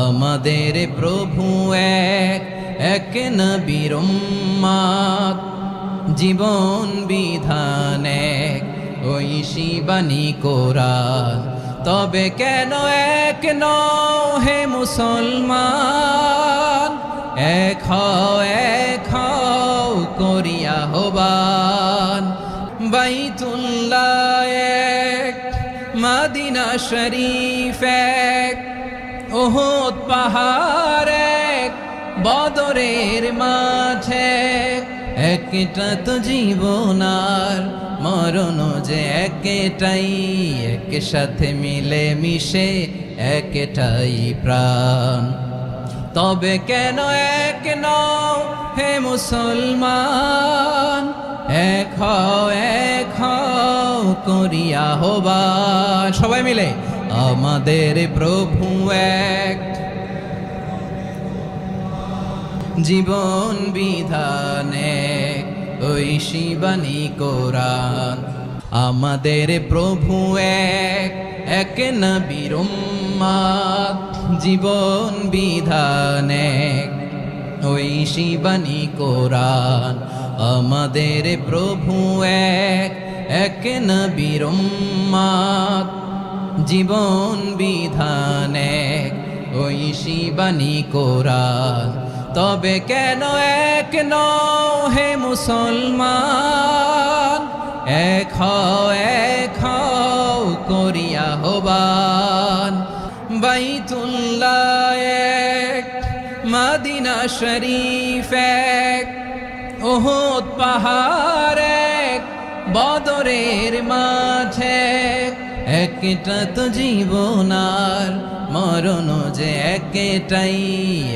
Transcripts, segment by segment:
আমাদের প্রভু এক, এক নবীর উম্মত, জীবন বিধান এক, ঐশী বাণী কোরআন। তবে কেন এক নও হে মুসলমান? এক হও করিয়া আহ্বান। বাইতুল্লাহ এক, মদিনা শরীফ এক, উহুদ পাহাড় এক, বদরের মাঝে একটা তো জীবন আর মরণ যে একটাই, এক সাথে মিলে মিশে একটাই প্রাণ। তবে কেন এক নও হে মুসলমান? এক হও করিয়া আহ্বান। সবাই মিলে আমাদের প্রভু এক, জীবন বিধান এক, ঐশী বাণী কোরআন। আমাদের প্রভু এক, এক নবীর উম্মত, জীবন বিধান এক, ঐশী বাণী কোরআন। আমাদের প্রভু এক, এক নবীর উম্মত, জীবন বিধান এক, ঐশী বাণী কোরআন। তবে কেন এক নও হে মুসলমান? এক হও করিয়া আহ্বান। বাইতুল্লাহ এক, মদিনা শরীফ এক, উহুদ পাহাড় এক, বদরের মাঝে একটা তো জীবন আর মরণ যে একটাই,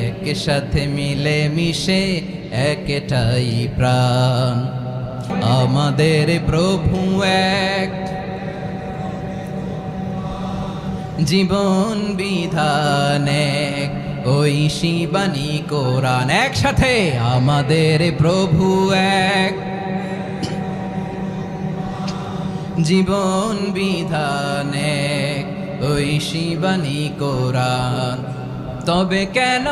এক সাথে মিলে মিশে একটাই প্রাণ। আমাদের প্রভু এক, জীবন বিধান এক, ঐশী বাণী কোরআন। একসাথে আমাদের প্রভু এক, জীবন বিধান এক, ঐশী বাণী কোরআন। তবে কেন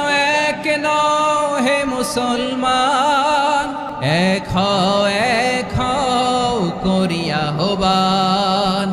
এক নও হে মুসলমান? এক হও করিয়া আহ্বান।